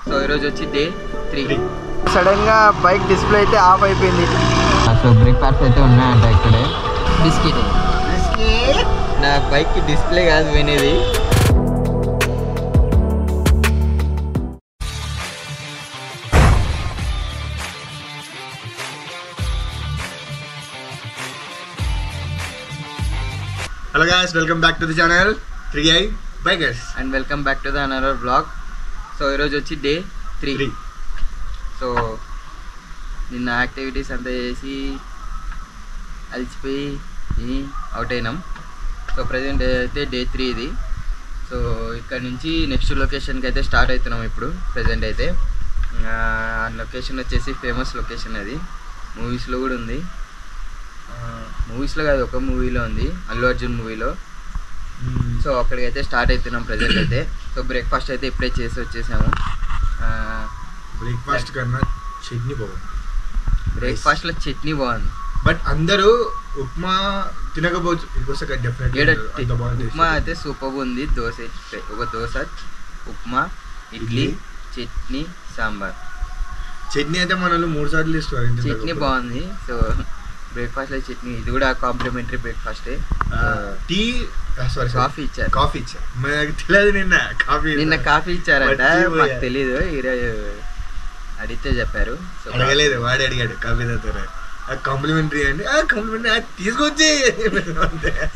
So ఈరోజు వచ్చి day 3. సడన్గా బైక్ డిస్ప్లే అయితే ఆఫ్ అయిపోయింది. సో బ్రేక్ఫాస్ట్ అయితే ఉన్నాయంట ఇక్కడే. బిస్కెట్ నా బైక్ డిస్ప్లే కాదు పోయినది. Hello guys, welcome back to the channel 3i Bikers and welcome back to the another blog. So ఈరోజు వచ్చి డే 3. సో నిన్న యాక్టివిటీస్ అంతా చేసి అలిసిపోయి అవుట్ అయినాం. సో ప్రజెంట్ అయితే డే 3 ఇది. సో ఇక్కడ నుంచి నెక్స్ట్ లొకేషన్కి అయితే స్టార్ట్ అవుతున్నాం ఇప్పుడు. ప్రజెంట్ అయితే ఆ లొకేషన్ వచ్చేసి ఫేమస్ లొకేషన్, అది మూవీస్లో కూడా ఉంది. మూవీస్లో కాదు, ఒక మూవీలో ఉంది, అల్లు అర్జున్ మూవీలో. సో అక్కడికి అయితే స్టార్ట్ అవుతున్నాం ప్రజెంట్ అయితే. సో బ్రేక్ఫాస్ట్ అయితే ఇప్పుడే చేసి వచ్చేసాము. బ్రేక్ఫాస్ట్ కన్నా చట్నీ బాగుంది. బ్రేక్ఫాస్ట్లో చట్నీ బాగుంది, బట్ అందరూ ఉప్మా తినకపోవచ్చు. ఉప్మా అయితే సూపర్గా ఉంది. దోశ, ఒక దోశ, ఉప్మా, ఇడ్లీ, చట్నీ, సాంబార్. చట్నీ అయితే మన 3 సార్లు ఇస్తారు. చట్నీ బాగుంది. సో బ్రేక్ఫాస్ట్లో చట్నీ, ఇది కూడా కాంప్లిమెంటరీ బ్రేక్ఫాస్టే. టీ కాఫీ ఇచ్చారు. కాఫీ ఇచ్చారు, మనకు తెలియదు. నిన్న కాఫీ ఇచ్చారంట, మాకు తెలీదు. ఈరోజు అడిగితే చెప్పారు. సో అడగలేదు, వాడే అడిగాడు కాఫీ తాగుతారా, కాంప్లిమెంటరీ అండి. కాంప్లిమెంటరీ తీసుకొచ్చి.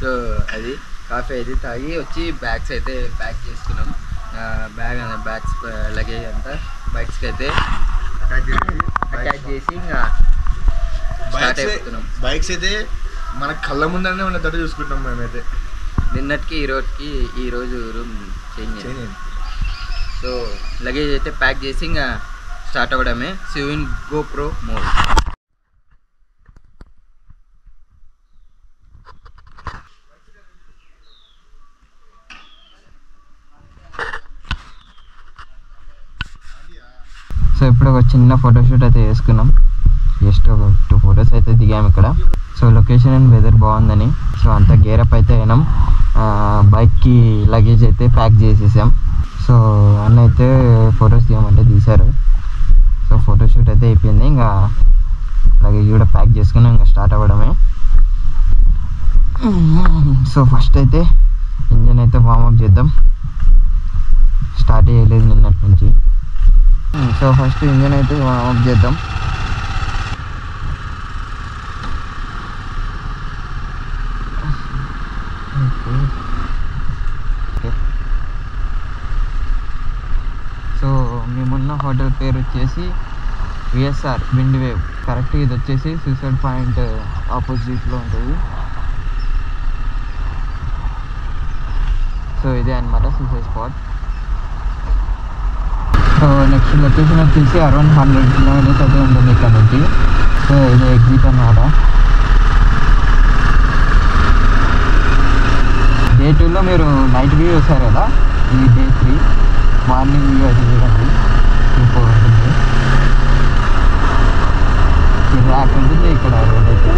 సో అది కాఫీ అయితే తాగి వచ్చి బ్యాగ్స్ అయితే ప్యాక్ చేసుకున్నాం. బ్యాగ్స్ లగేజ్ అంతా బైక్స్కి అయితే అటాచ్ చేసి ఇంకా స్టార్ట్ అయిపోతున్నాం. బైక్స్ అయితే మన కళ్ళ ముందరనే ఉన్నట్టు చూసుకుంటాం మేమైతే. నిన్నటికి ఈరోజు రూమ్ చేంజ్ అయింది. సో లగేజ్ అయితే ప్యాక్ చేసి ఇంకా స్టార్ట్ అవ్వడమే. సివిన్ గోప్రో మోడ్. సో ఇప్పుడు ఒక చిన్న ఫోటోషూట్ అయితే చేసుకున్నాం. జస్ట్ ఒక 2 ఫొటోస్ అయితే దిగాము ఇక్కడ. సో లొకేషన్ అండ్ వెదర్ బాగుందని సో అంతా గేరప్ అయితే అయినాం. బైక్కి లగేజ్ అయితే ప్యాక్ చేసేసాం. సో అన్న అయితే ఫొటోస్ తీయమంటే తీశారు. సో ఫోటోషూట్ అయితే అయిపోయింది. ఇంకా లగేజ్ కూడా ప్యాక్ చేసుకుని ఇంకా స్టార్ట్ అవ్వడమే. సో ఫస్ట్ అయితే ఇంజన్ అయితే వార్మప్ చేద్దాం. స్టార్ట్ చేయలేదు నిన్నటి నుంచి. సో ఫస్ట్ ఇంజన్ అయితే వార్మప్ చేద్దాం. సో మేమున్న హోటల్ పేరు వచ్చేసి విఎస్ఆర్ విండ్ వేవ్. కరెక్ట్ ఇది వచ్చేసి సూసైడ్ పాయింట్ ఆపోజిట్లో ఉంటుంది. సో ఇదే అనమాట suicide spot. So next location వచ్చేసి అరౌండ్ 100 కిలోమీటర్స్ అయితే ఉంటుంది ఇక్కడ నుంచి. సో ఇది ఎగ్జిట్ అన్నమాట. డే 2లో మీరు నైట్ వ్యూ చూసారు కదా, ఇది డే 3 మార్నింగ్ వ్యూ అది చూడండి. సూపర్ ఉంటుంది, ర్యాక్ ఉంటుంది ఇక్కడ రోడ్ అయితే.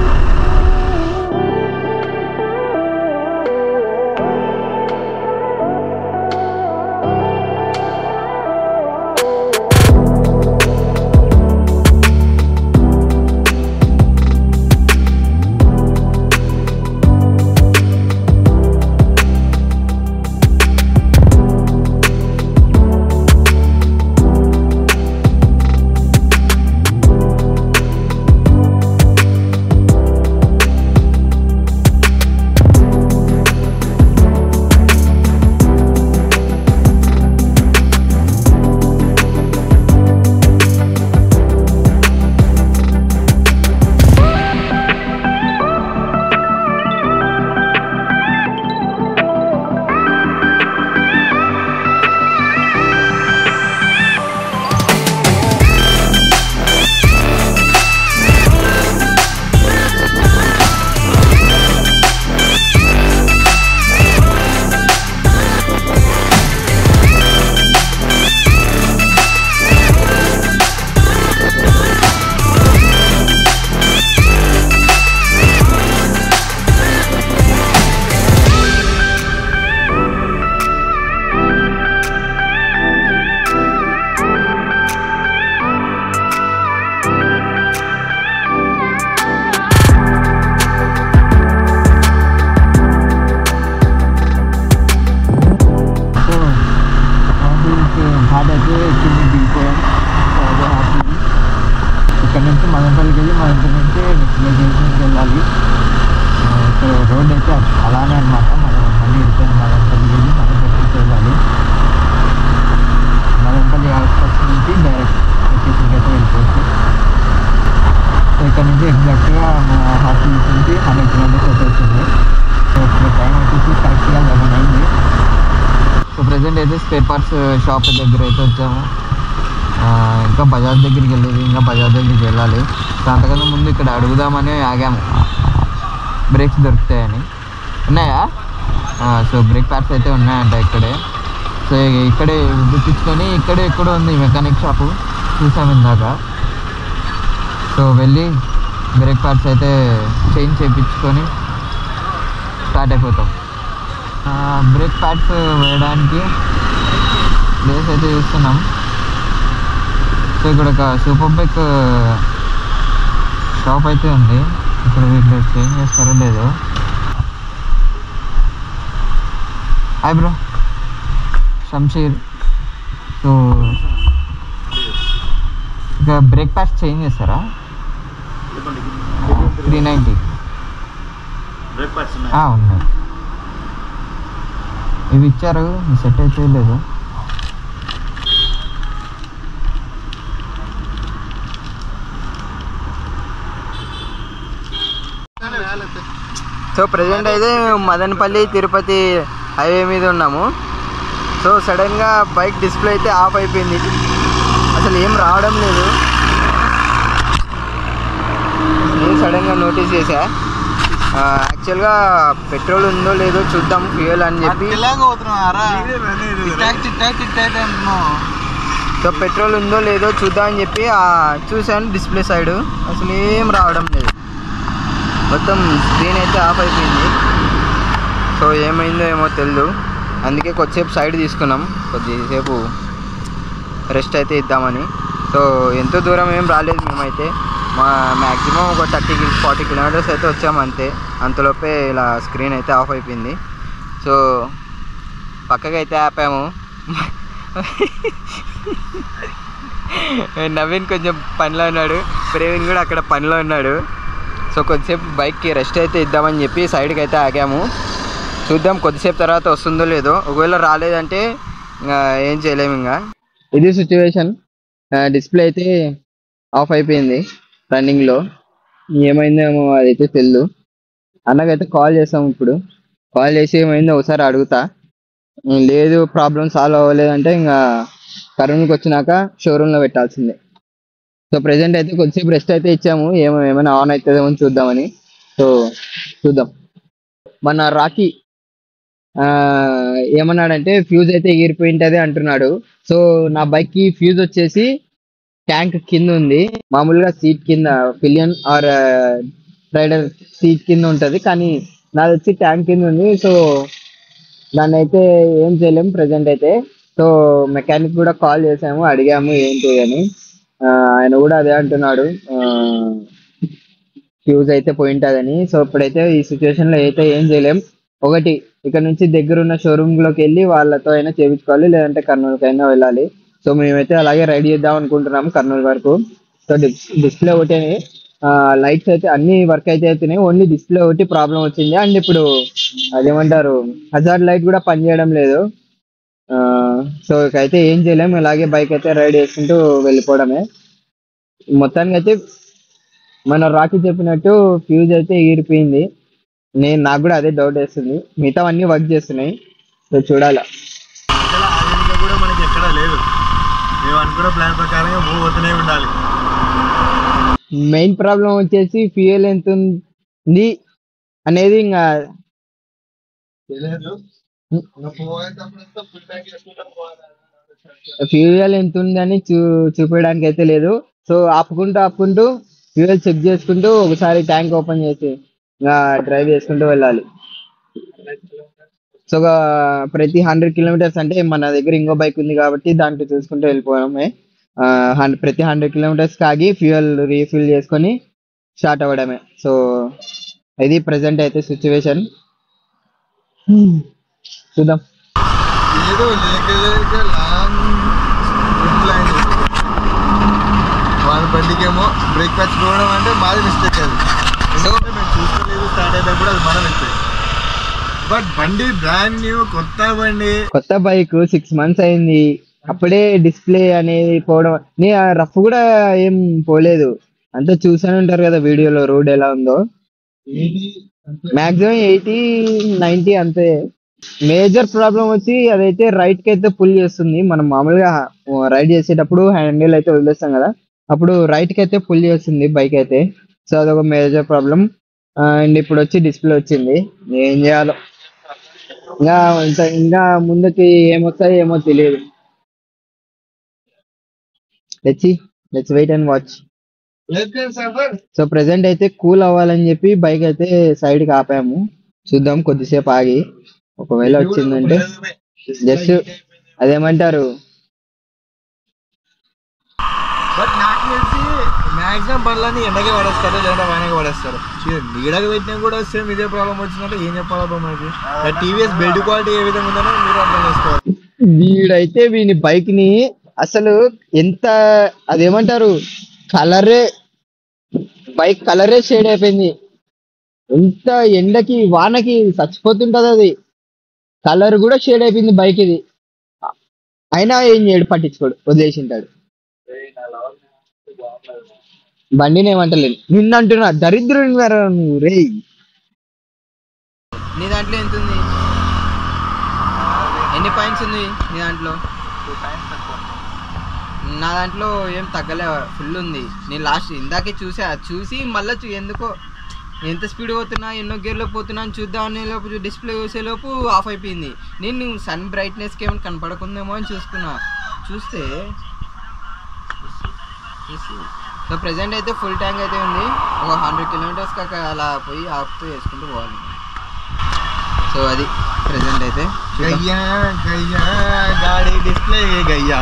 ఎక్కింది దిగిపోయాం. సో అదే హ్యాపీ. ఇక్కడ నుంచి మదనపల్లికి వెళ్ళి మదనపల్లి నుంచి నెక్స్ట్ లొకేషన్కి వెళ్ళాలి. సో రోడ్ అయితే అలానే అనమాట. మనం మళ్ళీ రిటర్న్ మదనపల్లికి వెళ్ళి మదనపల్లి నుంచి వెళ్ళాలి. మదనపల్లి అవుట్స్కట్స్ నుంచి డైరెక్ట్ లొకేషన్కి అయితే వెళ్ళిపోవచ్చు. సో ఇక్కడ నుంచి ఎగ్జాక్ట్గా మన హాస్టల్ నుంచి 100 కిలోమీటర్స్ అయితే వస్తుంది. సో ఇప్పుడు టైం వచ్చేసి కరెక్ట్గా 11 అయింది. సో ప్రజెంట్ అయితే స్పేర్ పార్ట్స్ షాప్ దగ్గర అయితే వచ్చాము. ఇంకా బజాజ్ దగ్గరికి వెళ్ళేది, ఇంకా బజాజ్ దగ్గరికి వెళ్ళాలి. సో అంతకన్నా ముందు ఇక్కడ అడుగుదామని ఆగాము, బ్రేక్స్ దొరుకుతాయని. ఉన్నాయా? సో బ్రేక్ ప్యాడ్స్ అయితే ఉన్నాయంట ఇక్కడే. సో ఇక్కడే గుర్తించుకొని ఇక్కడే ఎక్కడో ఉంది మెకానిక్ షాపు, చూసాము ఇందాక. సో వెళ్ళి బ్రేక్ ప్యాడ్స్ అయితే చేంజ్ చేయించుకొని స్టార్ట్ అయిపోతాం. బ్రేక్ ప్యాడ్స్ వేయడానికి ప్లేస్ అయితే చూస్తున్నాం. సో ఇక్కడ ఒక సూపర్ బైక్ షాప్ అయితే ఉంది. ఇక్కడ వీళ్ళు చేంజ్ చేస్తారో లేదో. Hi bro, Shamsher. సో ఇక బ్రేక్ ప్యాడ్స్ చేంజ్ చేస్తారా? 390 ఉన్నాయి. ఇవి ఇచ్చారు, సెట్ అయితే లేదు. సో ప్రజెంట్ అయితే మదనపల్లి తిరుపతి హైవే మీద ఉన్నాము. సో సడన్గా బైక్ డిస్ప్లే అయితే ఆఫ్ అయిపోయింది, అసలు ఏం రావడం లేదు. నేను సడన్గా నోటీస్ చేసా. యాక్చువల్గా పెట్రోల్ ఉందో లేదో చూద్దాం ఫ్యూయల్ అని చెప్పి. సో పెట్రోల్ ఉందో లేదో చూద్దామని చెప్పి చూశాను డిస్ప్లే సైడు, అసలు ఏం రావడం లేదు. మొత్తం స్క్రీన్ అయితే ఆఫ్ అయిపోయింది. సో ఏమైందో ఏమో తెలియదు, అందుకే కొద్దిసేపు సైడ్ తీసుకున్నాం, కొద్దిసేపు రెస్ట్ అయితే ఇద్దామని. సో ఎంతో దూరం ఏం రాలేదు మేమైతే, మ్యాక్సిమం ఒక 30-40 కిలోమీటర్స్ అయితే వచ్చాము అంతే. అంతలోపే ఇలా స్క్రీన్ అయితే ఆఫ్ అయిపోయింది. సో పక్కకైతే ఆపాము. నవీన్ కొంచెం పనిలో ఉన్నాడు, ప్రవీణ్ కూడా అక్కడ పనిలో ఉన్నాడు. సో కొద్దిసేపు బైక్కి రెస్ట్ అయితే ఇద్దామని చెప్పి సైడ్కి అయితే ఆగాము. చూద్దాం కొద్దిసేపు తర్వాత వస్తుందో లేదో. ఒకవేళ రాలేదంటే ఏం చేయలేము. ఇంకా ఇది సిచ్యువేషన్. డిస్ప్లే అయితే ఆఫ్ అయిపోయింది రన్నింగ్లో. ఏమైందేమో అదైతే తెలియదు. అన్నకైతే కాల్ చేసాము. ఇప్పుడు కాల్ చేసి ఏమైందో ఒకసారి అడుగుతా. లేదు ప్రాబ్లం సాల్వ్ అవ్వలేదంటే ఇంకా కర్నూలుకి వచ్చినాక షోరూంలో పెట్టాల్సిందే. సో ప్రజెంట్ అయితే కొద్దిసేపు రెస్ట్ అయితే ఇచ్చాము, ఏమైనా ఆన్ అవుతుందేమో అని చూద్దామని. సో చూద్దాం. మన రాకీ ఏమన్నాడంటే ఫ్యూజ్ అయితే ఎగిరిపోయి ఉంటుంది అంటున్నాడు. సో నా బైక్కి ఫ్యూజ్ వచ్చేసి ట్యాంక్ కింద ఉంది. మామూలుగా సీట్ కింద పిలియన్ ఆర్ రైడర్ సీట్ కింద ఉంటుంది, కానీ నాది వచ్చి ట్యాంక్ కింద ఉంది. సో దాన్ని అయితే ఏం చేయలేము ప్రజెంట్ అయితే. సో మెకానిక్ కూడా కాల్ చేసాము, అడిగాము ఏంటి అని. ఆయన కూడా అదే అంటున్నాడు, ఫ్యూజ్ అయితే పోయి ఉంటుందని. సో ఇప్పుడైతే ఈ సిచ్యువేషన్లో అయితే ఏం చేయలేం. ఒకటి ఇక్కడ నుంచి దగ్గరున్న షోరూమ్లోకి వెళ్ళి వాళ్ళతో అయినా చేయించుకోవాలి, లేదంటే కర్నూలుకి అయినా వెళ్ళాలి. సో మేమైతే అలాగే రైడ్ చేద్దాం అనుకుంటున్నాము కర్నూలు వరకు. సో డిస్ప్లే ఒకటే, లైట్స్ అయితే అన్ని వర్క్ అయితే అవుతున్నాయి, ఓన్లీ డిస్ప్లే ఒకటి ప్రాబ్లం వచ్చింది. అండ్ ఇప్పుడు అదేమంటారు హజార్డ్ లైట్ కూడా పనిచేయడం లేదు. సో ఇకైతే ఏం చేయలేము, ఇలాగే బైక్ అయితే రైడ్ చేసుకుంటూ వెళ్ళిపోవడమే. మొత్తానికి అయితే మన రాకీ చెప్పినట్టు ఫ్యూజ్ అయితే ఎగిరిపోయింది. నాకు కూడా అదే డౌట్ వేస్తుంది. మిగతావన్నీ వర్క్ చేస్తున్నాయి, సో చూడాలా. కూడా మనకి ఎక్కడ లేదు, మేము అనుకున్న ప్లాన్ ప్రకారంగా మూవ్ అవుతూనే ఉండాలి. మెయిన్ ప్రాబ్లం వచ్చేసి ఫ్యూయల్ ఎంత ఉంది అనేది ఇంకా ఫ్యూయల్ ఎంత ఉందని చూపించడానికి అయితే లేదు. సో ఆపుకుంటూ ఫ్యూయల్ చెక్ చేసుకుంటూ ఒకసారి ట్యాంక్ ఓపెన్ చేసి డ్రైవ్ చేసుకుంటూ వెళ్ళాలి. సో ప్రతి 100 కిలోమీటర్స్ అంటే మన దగ్గర ఇంకో బైక్ ఉంది కాబట్టి దాంట్లో చూసుకుంటూ వెళ్ళిపోవడమే. ప్రతి 100 కిలోమీటర్స్ కాగి ఫ్యూయల్ రీఫిల్ చేసుకొని స్టార్ట్ అవ్వడమే. సో ఇది ప్రజెంట్ అయితే సిచ్యువేషన్. చూద్దాం. బండికేమో బ్రేక్ ప్యాచ్ పోవడం అంటే మాది మిస్టేక్ అది. ఎందుకంటే మేము చూసుకోలేదు స్టార్ట్ అయ్యేటప్పుడు, అది మన మిస్టేక్. బట్ బండి బ్రాండ్ న్యూ, కొత్త బండి, కొత్త బైక్ 6 months అయింది, అప్పుడే డిస్ప్లే అనేది పోవడం. నీ రఫ్ కూడా ఏం పోలేదు, అంతా చూసానే ఉంటారు కదా వీడియోలో రోడ్ ఎలా ఉందో. మాక్సిమం 80-90 అంతే. మేజర్ ప్రాబ్లం వచ్చి అదైతే రైట్ కి అయితే పుల్ చేస్తుంది. మనం మామూలుగా రైడ్ చేసేటప్పుడు హ్యాండిల్ అయితే వదిలేస్తాం కదా, అప్పుడు రైట్ కి అయితే పుల్ చేస్తుంది బైక్ అయితే. సో అదొక మేజర్ ప్రాబ్లం. అండ్ ఇప్పుడు వచ్చి డిస్ప్లే వచ్చింది, ఏం చేయాలో ఇంకా ముందుకి ఏమొస్తాయో ఏమో తెలియదు. Let's wait and watch. So present అయితే కూల్ అవ్వాలని చెప్పి బైక్ అయితే సైడ్ కి ఆపాము. చూద్దాం కొద్దిసేపు ఆగి, ఒకవేళ వచ్చిందంటే జస్ట్ అదేమంటారు. బట్ నాకు తెలిసి మ్యాక్సిమం బండ్లన్నీ ఎండకే పడేస్తారు, లేదా వానకి పడేస్తారు. నీడకి పెట్టినా కూడా సేమ్ ఇదే ప్రాబ్లం వచ్చిందంటే ఏం చెప్పాలి మనకి. టీవీఎస్ బిల్డ్ క్వాలిటీ ఏ విధంగా ఉందో మీరు అర్థం చేసుకోవాలి. వీడైతే వీని బైక్ ని అసలు ఎంత అదేమంటారు కలరే, బైక్ కలరే షేడ్ అయిపోయింది. ఎంత ఎండకి వానకి చచ్చిపోతుంటది అది, కలర్ కూడా షేడ్ అయిపోయింది బైక్ ఇది. అయినా ఏం చేయడు, పట్టించుకోడు, వదిలేసింటాడు. బండిని ఏమంటలేదు, నిన్ను అంటున్నా దరిద్రుని నువ్వు రే. నీ దాంట్లో ఎంత ఉంది, ఎన్ని పాయింట్స్ ఉంది నీ దాంట్లో? 2 points తక్కువ. నా దాంట్లో ఏం తగ్గలే, ఫుల్ ఉంది. నేను లాస్ట్ ఇందాకే చూసి మళ్ళీ ఎందుకో ఎంత స్పీడ్ పోతున్నా, ఎన్నో గేర్లో పోతున్నా అని చూద్దామని లోపు డిస్ప్లే చూసేలోపు ఆఫ్ అయిపోయింది. నేను సన్ బ్రైట్నెస్కి ఏమైనా కనపడకుందేమో అని చూస్తే సో ప్రెజెంట్ అయితే ఫుల్ ట్యాంక్ అయితే ఉంది. ఒక 100 kilometers కాక అలా పోయి ఆఫ్తో వేసుకుంటూ పోవాలి. సో అది ప్రెజెంట్ అయితే గయ్యా గయ్యా గాడి డిస్ప్లే గయ్యా.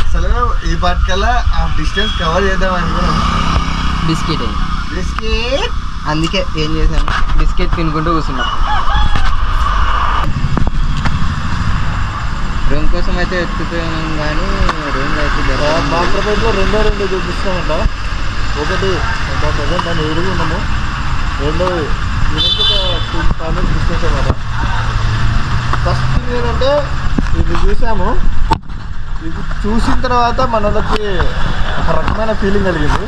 అసలు ఈ పాటికల్లా ఆ డిస్టెన్స్ కవర్ చేద్దాం అనుకున్నాం. బిస్కెట్ అయింది, బిస్కెట్. అందుకే ఏం చేశాను, బిస్కెట్ తినుకుంటూ కూర్చున్నాం. రూమ్ కోసం అయితే ఎత్తుకుపోయాం కానీ రూమ్ అయితే మాస్టర్ ప్లేట్లో 2 చూపిస్తామంట. ఒకటి ప్రజెంట్ దాన్ని ఎదురుగా ఉన్నాము, రెండోది దీనికి ఒక 2 minutes డిస్టెన్స్ అన్నమాట. ఫస్ట్ థింగ్ ఏంటంటే ఇది చూసాము, ఇది చూసిన తర్వాత మనకి ఒక రకమైన ఫీలింగ్ కలిగింది.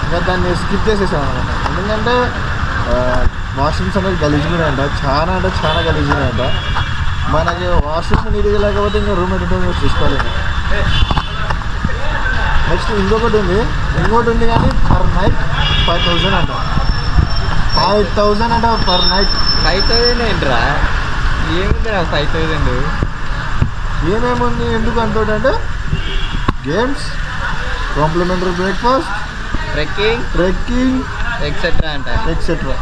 ఇంకా దాన్ని స్కిప్ చేసేసాం అనమాట. ఎందుకంటే వాష్రూమ్స్ అనేది గలీజ్గానే అంట, చాలా అంటే చాలా గలీజ్గానే అంట. మనకి వాష్రూమ్స్ నీట్గా లేకపోతే ఇంకా రూమ్ ఎట్లా చూసుకోలేదు. నెక్స్ట్ ఇంకొకటి ఉంది కానీ పర్ నైట్ 5,000 అంట. 5,000 అంట పర్ నైట్. 5,000 ఏంట్రా, ఏముందిరా 5,000? ఏమేముంది, ఎందుకు అంటుంటే games, complementary breakfast, trekking etcetera అంట, ఎక్సెట్రా.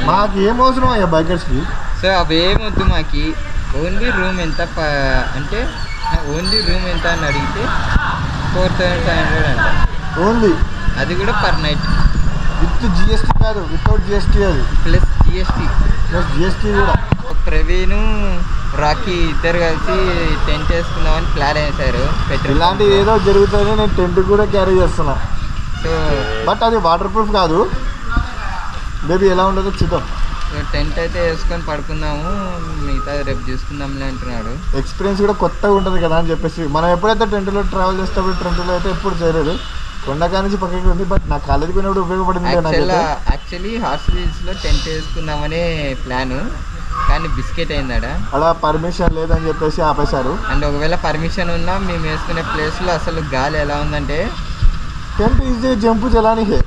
మాకు ఏం అవసరం అయ్యా బైకర్స్కి. సో అవేమొద్దు మాకి. ఓన్లీ రూమ్ ఎంత అంటే ఓన్లీ రూమ్ ఎంత అని అడిగితే 4,500 అంట. ఓన్లీ అది కూడా పర్ నైట్ విత్ జిఎస్టీ కాదు, వితౌట్ జిఎస్టీ. అది ప్లస్ జిఎస్టీ కూడా. ప్రవీణ్ రాకీ ఇద్దరు కలిసి టెంట్ వేసుకుందామని ప్లాన్ వేశారు. ఇలాంటి ఏదో జరుగుతుంది, నేను టెంట్ కూడా క్యారీ చేస్తున్నా. సో బట్ అది వాటర్ ప్రూఫ్ కాదు, బేబీ ఎలా ఉండదో చూద్దాం. టెంట్ అయితే వేసుకొని పడుకుందాము, మిగతా రేపు చూసుకుందాంలే అంటున్నాడు. ఎక్స్పీరియన్స్ కూడా కొత్తగా ఉంటుంది కదా అని చెప్పేసి. మనం ఎప్పుడైతే టెంట్లో ట్రావెల్ చేసేటప్పుడు టెంట్లో అయితే ఎప్పుడు చేయలేదు, కొండకా నుంచి పక్కకి ఉంది. బట్ నా కాలేజీ పోయినప్పుడు ఉపయోగపడింది. యాక్చువల్లీ హార్స్లీ హిల్స్లో టెంట్ వేసుకుందామనే ప్లాను, కానీ బిస్కెట్ అయిందాడ అలా పర్మిషన్ లేదని చెప్పేసి ఆపేశారు. అండ్ ఒకవేళ పర్మిషన్ ఉన్నా మేము వేసుకునే ప్లేస్లో అసలు గాలి ఎలా ఉందంటే టెంట్ ఈజీ జంపు చలాని hey,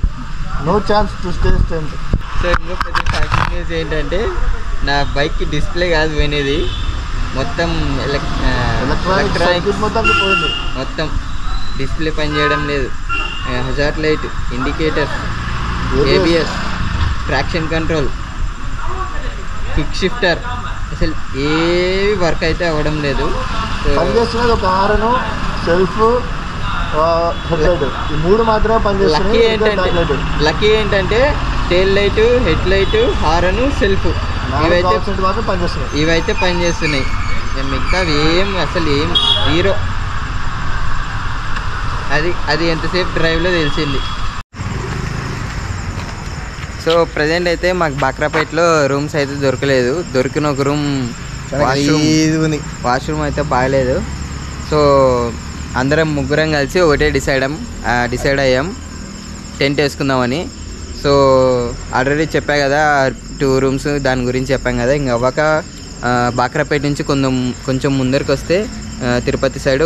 no chance to stay tent. So ఇంకో పెద్ద షాకింగ్ న్యూస్ ఏంటంటే నా బైక్కి డిస్ప్లే కాదు పోయినది, మొత్తం ఎలక్ట్రానిక్స్ మొత్తం డిస్ప్లే పనిచేయడం లేదు. Hazard light, indicators, ABS, traction control, quick shifter, అసలు ఏవి వర్క్ అయితే అవ్వడం లేదు. పనిచేస్తున్నది ఒక హారను, సెల్ఫ్, హెడ్లైట్, ఈ 3 మాత్రమే పనిచేస్తున్నాయి. లక్కీ ఏంటంటే tail light, head light, horn, self ఇవైతే పనిచేస్తున్నాయి. మిగతా ఏం అసలు ఏం జీరో. అది ఎంతసేపు డ్రైవ్లో తెలిసింది. సో ప్రజెంట్ అయితే మాకు బాక్రాపేటలో రూమ్స్ అయితే దొరకలేదు. దొరికిన ఒక రూమ్ వాష్రూమ్ అయితే బాగలేదు. సో అందరం ముగ్గురం కలిసి ఒకటే డిసైడ్ అయ్యాం టెంట్ వేసుకుందామని. సో ఆల్రెడీ చెప్పా కదా 2 రూమ్స్ దాని గురించి చెప్పాం కదా. ఇంక అవ్వక బాక్రాపేట నుంచి కొంచెం ముందరికి వస్తే Tirupati side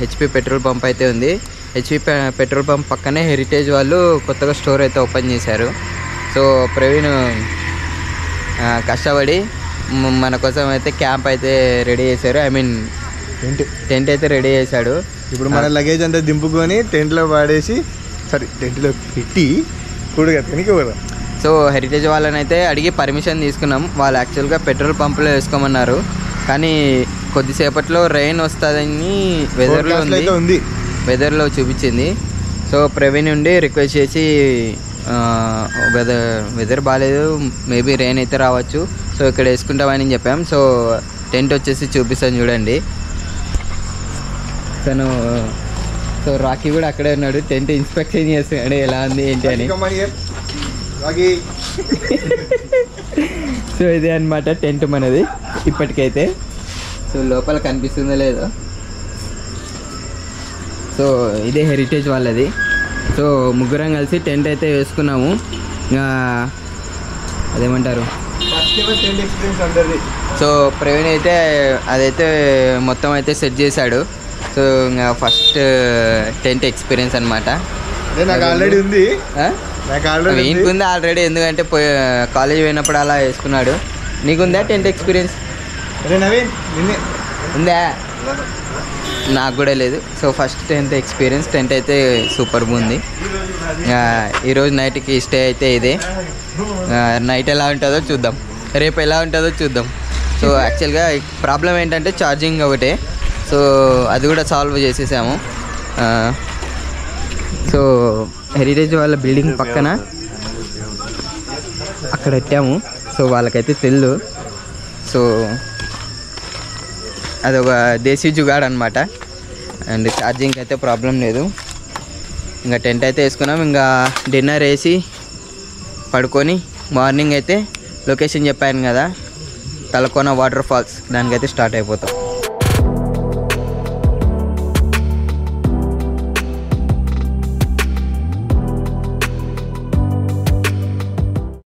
HP petrol pump అయితే ఉంది. హెచ్పి పెట్రోల్ పంప్ పక్కనే హెరిటేజ్ వాళ్ళు కొత్తగా స్టోర్ అయితే ఓపెన్ చేశారు. సో ప్రవీణ్ కష్టపడి మన కోసం అయితే క్యాంప్ అయితే రెడీ చేశారు. ఐ మీన్ టెంట్ అయితే రెడీ చేశాడు. ఇప్పుడు మన లగేజ్ అంతా దింపుకొని టెంట్లో పాడేసి టెంట్లో పెట్టి కూడగా తినికి పోదాం. సో హెరిటేజ్ వాళ్ళని అయితే అడిగి పర్మిషన్ తీసుకున్నాం. వాళ్ళు యాక్చువల్గా పెట్రోల్ పంపులో వేసుకోమన్నారు, కానీ కొద్దిసేపట్లో రెయిన్ వస్తుందని వెదర్లో చూపించింది. సో ప్రవీణ్ ఉండి రిక్వెస్ట్ చేసి వెదర్ బాగాలేదు, మేబీ రెయిన్ అయితే రావచ్చు, సో ఇక్కడ వేసుకుంటామని చెప్పాం. సో టెంట్ వచ్చేసి చూపిస్తాను చూడండి. సో రాకీ కూడా అక్కడే ఉన్నాడు, టెంట్ ఇన్స్పెక్షన్ చేస్తున్నాడు ఎలా ఉంది ఏంటి అని. సో ఇదే అనమాట టెంట్ మనది ఇప్పటికైతే. సో లోపల కనిపిస్తుందో లేదో. సో ఇదే హెరిటేజ్ వాళ్ళది. సో ముగ్గురం కలిసి టెంట్ అయితే వేసుకున్నాము. ఇంకా అదేమంటారు, సో ప్రవీణ్ అయితే అదైతే మొత్తం అయితే సెట్ చేశాడు. సో ఇంకా ఫస్ట్ టెంట్ ఎక్స్పీరియన్స్ అనమాట. నాకు ఆల్రెడీ ఉంది, వీనికుంది ఆల్రెడీ, ఎందుకంటే కాలేజ్ పోయినప్పుడు అలా వేసుకున్నాడు. నీకుందా టెంట్ ఎక్స్పీరియన్స్? ఉందా? నాకు కూడా లేదు. So first tent experience. Tent అయితే సూపర్గా ఉంది. ఈరోజు నైట్కి స్టే అయితే ఇదే. నైట్ ఎలా ఉంటుందో చూద్దాం, రేపు ఎలా ఉంటుందో చూద్దాం. సో యాక్చువల్గా ప్రాబ్లం ఏంటంటే ఛార్జింగ్ ఒకటే. సో అది కూడా సాల్వ్ చేసేసాము. సో హెరిటేజ్ వాళ్ళ బిల్డింగ్ పక్కన అక్కడ పెట్టాము. సో వాళ్ళకైతే తెలు. సో అదొక దేశీ జుగాడ్ అనమాట. అండ్ ఛార్జింగ్ అయితే ప్రాబ్లం లేదు. ఇంకా టెంట్ అయితే వేసుకున్నాం. ఇంకా డిన్నర్ వేసి పడుకొని మార్నింగ్ అయితే లొకేషన్ చెప్పాను కదా, తలకోన వాటర్ ఫాల్స్, దానికైతే స్టార్ట్ అయిపోతాం.